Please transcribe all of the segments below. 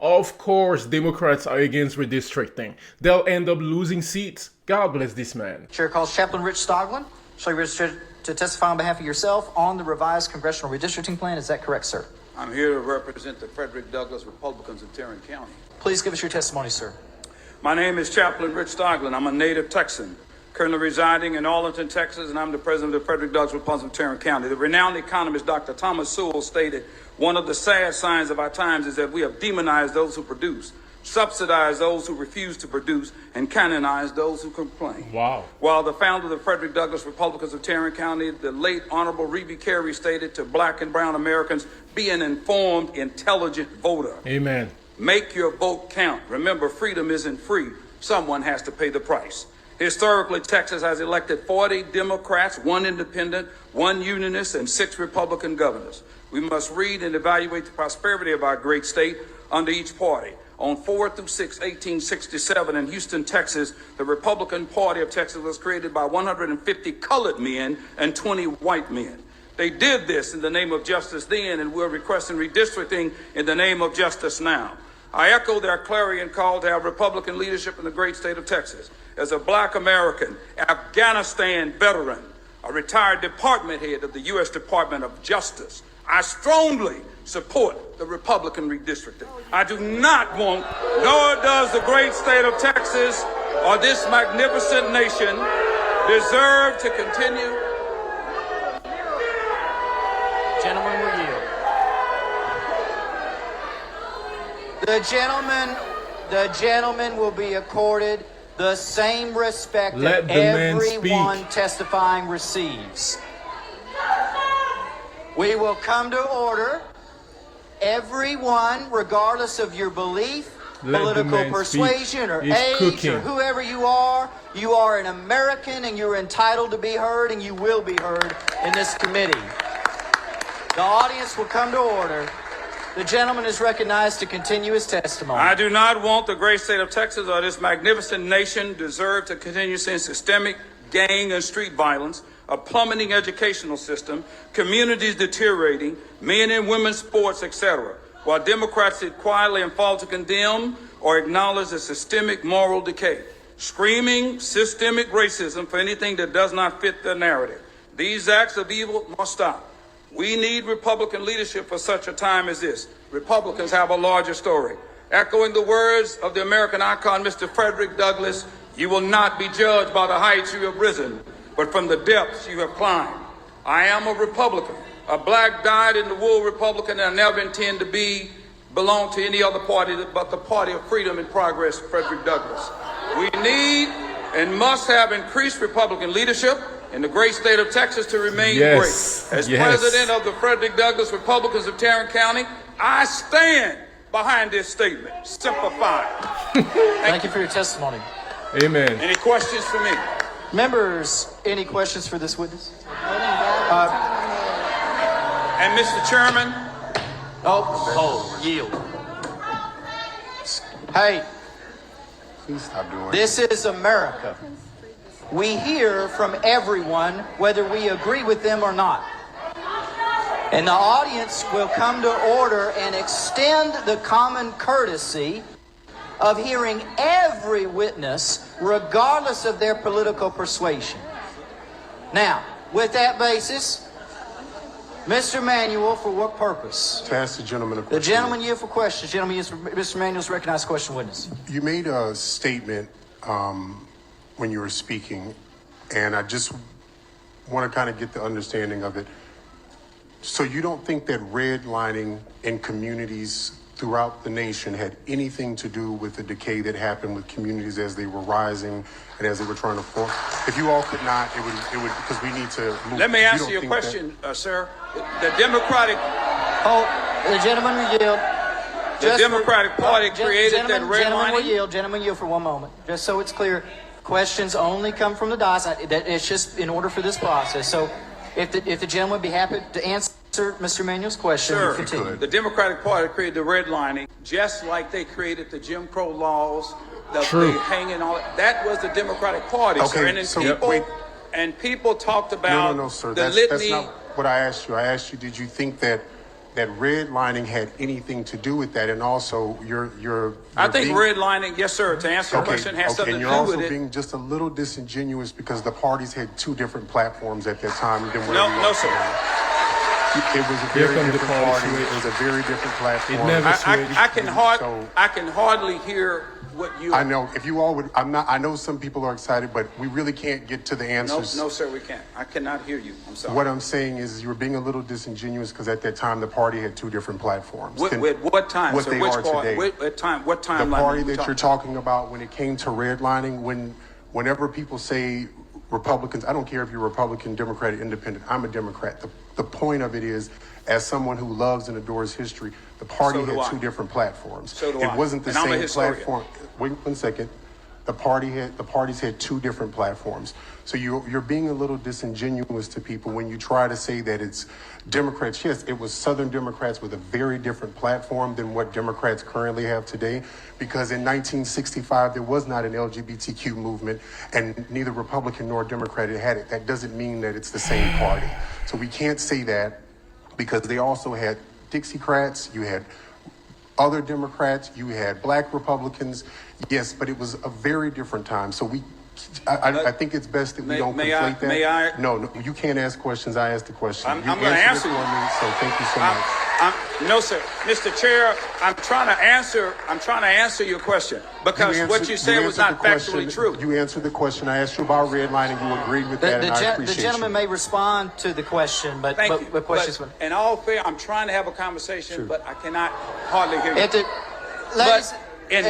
Of course, Democrats are against redistricting. They'll end up losing seats. God bless this man. Chair calls Chaplain Rich Stoglin. Shall you register to testify on behalf of yourself on the revised congressional redistricting plan? Is that correct, sir? I'm here to represent the Frederick Douglass Republicans of Tarrant County. Please give us your testimony, sir. My name is Chaplain Rich Stoglin. I'm a native Texan, currently residing in Arlington, Texas, and I'm the president of the Frederick Douglass Republicans of Tarrant County. The renowned economist Dr. Thomas Sowell stated, "One of the sad signs of our times is that we have demonized those who produce, subsidized those who refuse to produce, and canonized those who complain." Wow. While the founder of the Frederick Douglass Republicans of Tarrant County, the late Honorable Reby Carey, stated to black and brown Americans, "Be an informed, intelligent voter. Amen. Make your vote count. Remember, freedom isn't free. Someone has to pay the price." Historically, Texas has elected 40 Democrats, 1 independent, 1 unionist, and 6 Republican governors. We must read and evaluate the prosperity of our great state under each party. On 4 through 6, 1867 in Houston, Texas, the Republican Party of Texas was created by 150 colored men and 20 white men. They did this in the name of justice then, and we're requesting redistricting in the name of justice now. I echo their clarion call to have Republican leadership in the great state of Texas. As a black American, Afghanistan veteran, a retired department head of the U.S. Department of Justice, I strongly support the Republican redistricting. I do not want, nor does the great state of Texas or this magnificent nation deserve to continue. Gentlemen will yield. The gentleman will be accorded the same respect Let that the man everyone speak. testifying receives. We will come to order. Everyone, regardless of your belief, Let the political man persuasion, speak. or He's age, cooking. or whoever you are an American, and you're entitled to be heard, and you will be heard in this committee. The audience will come to order. The gentleman is recognized to continue his testimony. I do not want the great state of Texas or this magnificent nation deserve to continue seeing systemic gang and street violence, a plummeting educational system, communities deteriorating, men and women's sports, etc., while Democrats sit quietly and fall to condemn or acknowledge the systemic moral decay, screaming systemic racism for anything that does not fit their narrative. These acts of evil must stop. We need Republican leadership for such a time as this. Republicans have a larger story. Echoing the words of the American icon, Mr. Frederick Douglass, "You will not be judged by the heights you have risen, but from the depths you have climbed." I am a Republican, a black dyed-in-the-wool Republican, and I never intend to belong to any other party but the party of freedom and progress, Frederick Douglass. We need and must have increased Republican leadership in the great state of Texas to remain great. As president of the Frederick Douglass Republicans of Tarrant County, I stand behind this statement. Simplified. Thank you for your testimony. Amen. Any questions for me? Members, any questions for this witness? And Mr. Chairman, Yield. Hey, Please stop doing this is America. We hear from everyone, whether we agree with them or not. And the audience will come to order and extend the common courtesy of hearing every witness, regardless of their political persuasion. Now, with that basis, Mr. Manuel, for what purpose? To ask the gentleman a question. The gentleman yield for questions. Gentleman, Mr. Manuel's recognized question witness. You made a statement when you were speaking, and I just want to kind of get the understanding of it. So you don't think that redlining in communities throughout the nation had anything to do with the decay that happened with communities as they were rising and as they were trying to form? If you all could not, it would because we need to move. let me ask you a question, sir. The Democratic The gentleman will yield. The Democratic Party created that redlining. Gentlemen yield for one moment. Just so it's clear, questions only come from the dais. It's just in order for this process. So if the gentleman would be happy to answer Mr. Manuel's question, Sure. continue. The Democratic Party created the redlining just like they created the Jim Crow laws, the hanging, all that was the Democratic Party, sir. Okay, And then so people talked about no, sir. the That's litany. not what I asked you. I asked you, did you think that that redlining had anything to do with that, and also you're I think being, redlining, yes, sir, to answer your question, has something and to you're do also with it. being just a little disingenuous because the parties had two different platforms at that time than where No, we are no, sir. today. It was a Here very come the different party party. switch. It was a very different platform. It never switched. I can hardly hear what you. I know if you all would, I know some people are excited, but we really can't get to the No, answers. no, sir, we can't. I cannot hear you. I'm sorry. What I'm saying is you were being a little disingenuous because at that time the party had two different platforms. What time, what sir? they Which are part? today. What time? What The timeline? party are you that you're talking about when it came to redlining, whenever people say Republicans, I don't care if you're Republican, Democrat, or Independent, I'm a Democrat. The point of it is, as someone who loves and adores history, the party So do had I. two different platforms. So do it I. wasn't the And I'm a same historian. platform. Wait 1 second. The parties had two different platforms. So you're being a little disingenuous to people when you try to say that it's Democrats. Yes, it was Southern Democrats with a very different platform than what Democrats currently have today. Because in 1965, there was not an LGBTQ movement, and neither Republican nor Democrat had it. That doesn't mean that it's the same party. So we can't say that because they also had Dixiecrats, you had other Democrats, you had black Republicans. Yes, but it was a very different time. So I think it's best that we don't conflate that. May I? No, you can't ask questions. I asked the question. I'm You going to answered answer it you. for me, so thank you so much. No, sir. Mr. Chair, I'm trying to answer your question because what you said was not factually true. You answered the question. I asked you about redlining. You agreed with that, and I appreciate The gentleman you. may respond to the question, but Thank you. the questions. But in all fair, I'm trying to have a conversation, but I cannot hardly hear you. Ladies, in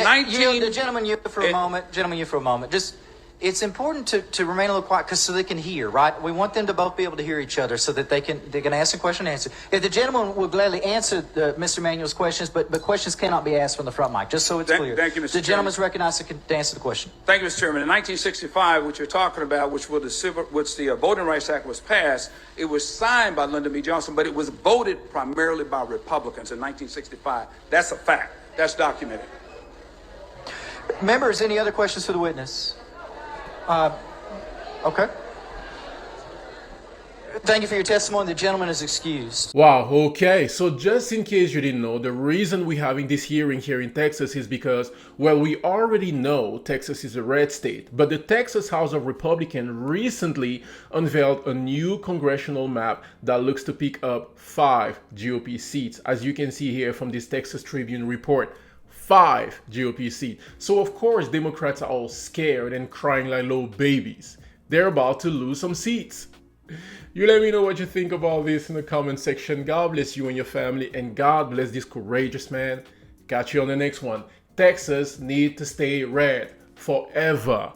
the gentleman, you for a moment. Gentlemen, you for a moment. Just, it's important to remain a little quiet so they can hear, right? We want them to both be able to hear each other so that they can ask a question and answer. If the gentleman will gladly answer Mr. Manuel's questions, but questions cannot be asked from the front mic, just so it's clear. Thank you, Mr. The gentleman's recognized to answer the question. Thank you, Mr. Chairman. In 1965, which you're talking about, which the Voting Rights Act was passed, it was signed by Lyndon B. Johnson, but it was voted primarily by Republicans in 1965. That's a fact. That's documented. Members, any other questions for the witness? Okay. Thank you for your testimony. The gentleman is excused. Wow, okay. So just in case you didn't know, the reason we're having this hearing here in Texas is because, well, we already know Texas is a red state, but the Texas House of Republicans recently unveiled a new congressional map that looks to pick up 5 GOP seats, as you can see here from this Texas Tribune report. 5 GOP seats. So of course Democrats are all scared and crying like little babies. They're about to lose some seats. You let me know what you think about this in the comment section. God bless you and your family, and God bless this courageous man. Catch you on the next one. Texas need to stay red forever.